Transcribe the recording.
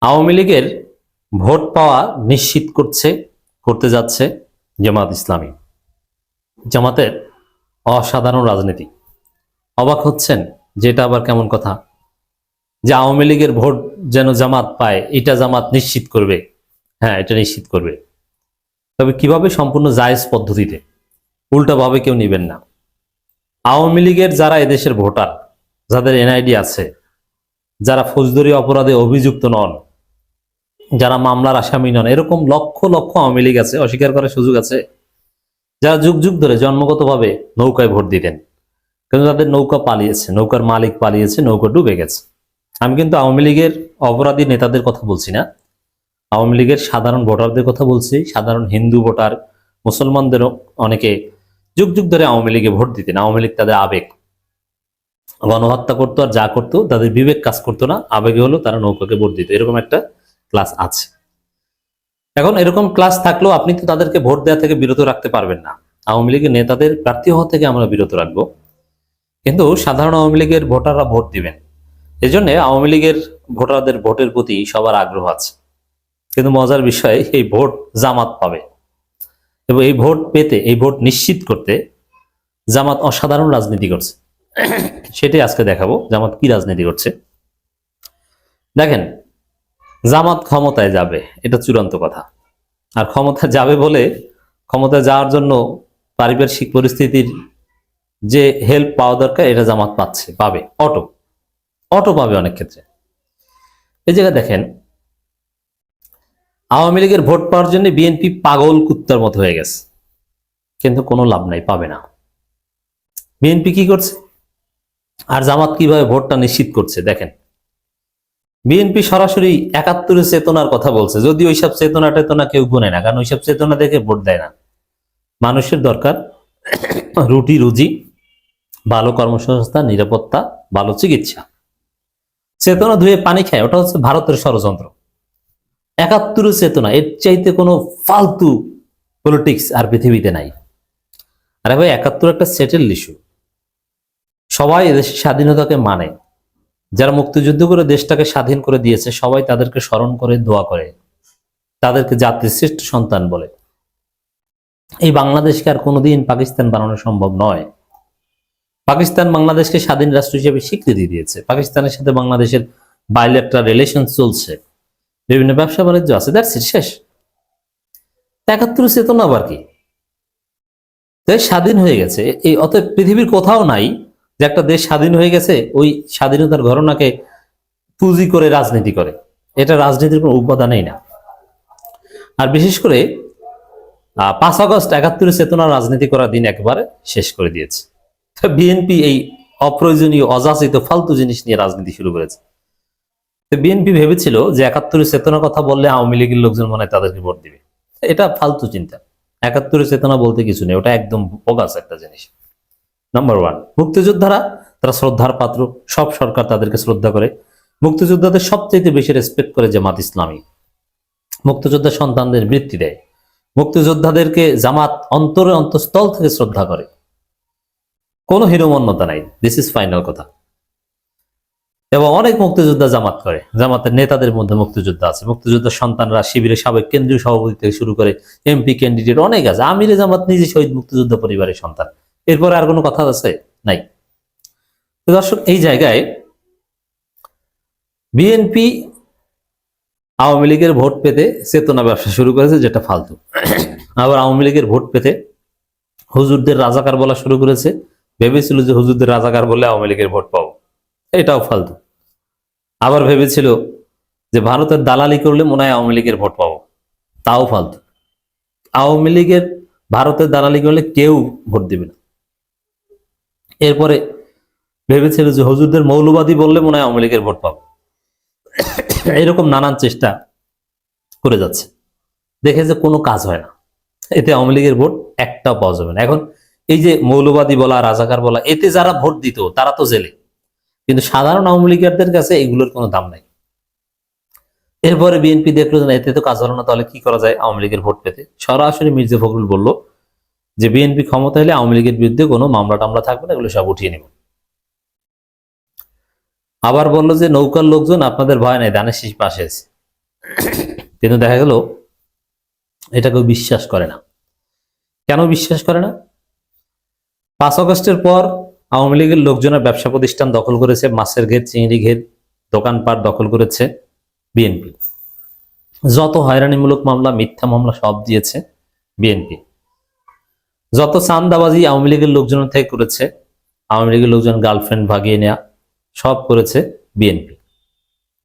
আওয়ামী লীগের ভোট পাওয়া নিশ্চিত করতে যাচ্ছে জামাত ইসলামী। জামাতের অসাধারণ রাজনীতি। অবাক হচ্ছেন যে এটা আবার কেমন কথা, যে আওয়ামী লীগের ভোট যেন জামাত পায়, এটা জামাত নিশ্চিত করবে। হ্যাঁ, এটা নিশ্চিত করবে, তবে কিভাবে? সম্পূর্ণ জায়েজ পদ্ধতিতে, উল্টাভাবে কেউ নেবেন না। আওয়ামী লীগের যারা এদেশের ভোটার, যাদের এনআইডি আছে, যারা ফৌজদারি অপরাধে অভিযুক্ত নন, যারা মামলার আসামি নন, এরকম লক্ষ লক্ষ আওয়ামী লীগ আছে, অস্বীকার করার সুযোগ আছে, যারা যুগ যুগ ধরে জন্মগতভাবে নৌকায় ভোট দিতেন, কিন্তু তাদের নৌকা পালিয়েছে, নৌকার মালিক পালিয়েছে, নৌকা ডুবে গেছে। আমি কিন্তু আওয়ামী লীগের অপরাধী নেতাদের কথা বলছি না, আওয়ামী লীগের সাধারণ ভোটারদের কথা বলছি। সাধারণ হিন্দু ভোটার, মুসলমানদেরও অনেকে যুগ যুগ ধরে আওয়ামী লীগে ভোট দিতেন। আওয়ামী লীগ তাদের আবেগ, গণহত্যা করতো আর যা করতো তাদের বিবেক কাজ করতো না, আবেগে হলো তারা নৌকাকে ভোট দিত। এরকম একটা ক্লাস আছে। এখন এরকম ক্লাস থাকলেও আপনি তো তাদেরকে ভোট দেওয়া থেকে বিরত রাখতে পারবেন না। আওয়ামী লীগের নেতাদের প্রার্থী হওয়া থেকে আমরা বিরত রাখবো, কিন্তু সাধারণ আওয়ামী লীগের ভোটাররা ভোট দিবেন। এই জন্য আওয়ামী লীগের ভোটারদের ভোটের প্রতি সবার আগ্রহ আছে। কিন্তু মজার বিষয়, এই ভোট জামাত পাবে, এবং এই ভোট পেতে, এই ভোট নিশ্চিত করতে জামাত অসাধারণ রাজনীতি করছে। সেটাই আজকে দেখাবো জামাত কি রাজনীতি করছে। দেখেন, জামাত ক্ষমতায় যাবে, এটা চূড়ান্ত কথা। আর ক্ষমতায় যাবে বলে, ক্ষমতায় যাওয়ার জন্য পারিপার্শ্বিক পরিস্থিতির যে হেল্প পাওয়া দরকার, এটা জামাত পাবে। অটো পাবে অনেক ক্ষেত্রে। এই জায়গায় দেখেন, আওয়ামী লীগের ভোট পাওয়ার জন্য বিএনপি পাগল কুত্তার মতো হয়ে গেছে, কিন্তু কোনো লাভ নাই, পাবে না। বিএনপি কি করছে আর জামাত কিভাবে ভোটটা নিশ্চিত করছে দেখেন। বিএনপি সরাসরি ৭১ চেতনার কথা বলছে, যদি ওইসব চেতনা টেতনা কেউ গুনে না, কারণ ওইসব চেতনা দেখে ভোট দেয় না। মানুষের দরকার রুটি রুজি, ভালো কর্মসংস্থান, নিরাপত্তা, ভালো চিকিৎসা। চেতনা ধুয়ে পানি খায়, ওটা হচ্ছে ভারতের ষড়যন্ত্র। ৭১ চেতনা, এর চাইতে কোনো ফালতু পলিটিক্স আর পৃথিবীতে নাই। আরে ভাই, ৭১ একটা সেটেল ইস্যু। সবাই এদেশের স্বাধীনতাকে মানে, যারা মুক্তিযুদ্ধ করে দেশটাকে স্বাধীন করে দিয়েছে, সবাই তাদেরকে স্মরণ করে, দোয়া করে, তাদেরকে জাতির শ্রেষ্ঠ সন্তান বলে। এই বাংলাদেশকে আর কোনোদিন পাকিস্তান বানানো সম্ভব নয়। পাকিস্তান বাংলাদেশকে স্বাধীন রাষ্ট্র হিসেবে স্বীকৃতি দিয়েছে। পাকিস্তানের সাথে বাংলাদেশের বাইলেটারাল রিলেশন চলছে, বিভিন্ন ব্যবসা বাণিজ্য আছে, দ্যাটস ইট, শেষ। ৭১ চেতনা আবার কি? দেশ স্বাধীন হয়ে গেছে, এই অতএব পৃথিবীর কোথাও নাই যে একটা দেশ স্বাধীন হয়ে গেছে ওই স্বাধীনতার ঘটনাকে পুঁজি করে রাজনীতি করে। এটা রাজনীতির কোনো উপাদানই না। আর বিশেষ করে ৫ আগস্ট ৭১ চেতনা রাজনীতি করার দিন একবারে শেষ করে দিয়েছে। বিএনপি এই অপ্রয়োজনীয়, অযাচিত, ফালতু জিনিস নিয়ে রাজনীতি শুরু করেছে। বিএনপি ভেবেছিল যে ৭১ চেতনার কথা বললে আওয়ামী লীগের লোকজন মনে হয় তাদেরকে ভোট দিবে। এটা ফালতু চিন্তা। ৭১ চেতনা বলতে কিছু নেই, ওটা একদম বোগাস একটা জিনিস। নাম্বার 1, মুক্তিযোদ্ধারা, তারা শ্রদ্ধার পাত্র, সব সরকার তাদেরকে শ্রদ্ধা করে। মুক্তিযোদ্ধাদের সবচেয়ে বেশি রেসপেক্ট করে জামাত ইসলামী। মুক্তিযোদ্ধা সন্তানদের বৃত্তি দেয়। মুক্তিযোদ্ধাদেরকে জামাত অন্তরে অন্তঃস্থল থেকে শ্রদ্ধা করে। কোনো হীনমন্যতা নাই, দিস ইজ ফাইনাল কথা। এবং অনেক মুক্তিযোদ্ধা জামাত করে, জামাতের নেতাদের মধ্যে মুক্তিযোদ্ধা আছে। মুক্তিযোদ্ধার সন্তানরা শিবিরের সাবেক কেন্দ্রীয় সভাপতি থেকে শুরু করে এমপি ক্যান্ডিডেট অনেক আছে। আমিরে জামাত নিজে শহীদ মুক্তিযোদ্ধা পরিবারের সন্তান। এরপরে আর কোনো কথা আছে? নাই। দর্শক, এই জায়গায় বিএনপি আওয়ামী লীগের ভোট পেতে চেতনা ব্যবসা শুরু করেছে, যেটা ফালতু। আবার আওয়ামী লীগের ভোট পেতে হুজুরদের রাজাকার বলা শুরু করেছে। ভেবেছিল যে হুজুরদের রাজাকার বলে আওয়ামী লীগের ভোট পাবো, এটাও ফালতু। আবার ভেবেছিল যে ভারতের দালালি করলে মনে হয় আওয়ামী লীগের ভোট পাবো, তাও ফালতু। আওয়ামী লীগের ভারতের দালালি করলে কেউ ভোট দিবে না। এরপরে ভেবেছিল যে হুজুরদের মৌলবাদী বললে মনে হয় আওয়ামী লীগের ভোট পাবো। এরকম নানান চেষ্টা করে যাচ্ছে, দেখে যে কোনো কাজ হয় না, এতে আওয়ামী লীগের ভোট একটাও পাওয়া যাবে না। এখন এই যে মৌলবাদী বলা, রাজাকার বলা, এতে যারা ভোট দিত তারা তো জেলে, কিন্তু সাধারণ আওয়ামী লীগের কাছে এগুলোর কোনো দাম নাই। এরপরে বিএনপি দেখলো যে এতে তো কাজ হলো না, তাহলে কি করা যায় আওয়ামী লীগের ভোট পেতে? সরাসরি মির্জা ফখরুল বলল যে বিএনপি ক্ষমতা হলে আওয়ামী লীগের বিরুদ্ধে কোনো মামলা টামলা থাকবে না, এগুলো সব উঠিয়ে নেব। আবার বললো যে নৌকার লোকজন আপনাদের ভয় নাই, ধানের শীষ পাশে আছে। কিন্তু দেখা গেল এটা কেউ বিশ্বাস করে না। কেন বিশ্বাস করে না? 5 আগস্টের পর আওয়ামী লীগের লোকজনের ব্যবসা প্রতিষ্ঠান দখল করেছে, মাছের ঘের, চিংড়ি ঘের, দোকানপাট দখল করেছে বিএনপি। যত হয়রানিমূলক মামলা, মিথ্যা মামলা সব দিয়েছে বিএনপি। যত চাঁদাবাজি আওয়ামী লীগের লোকজনের থেকে করেছে, আওয়ামী লীগের লোকজন গার্লফ্রেন্ড ভাগিয়ে নেয়া, সব করেছে বিএনপি।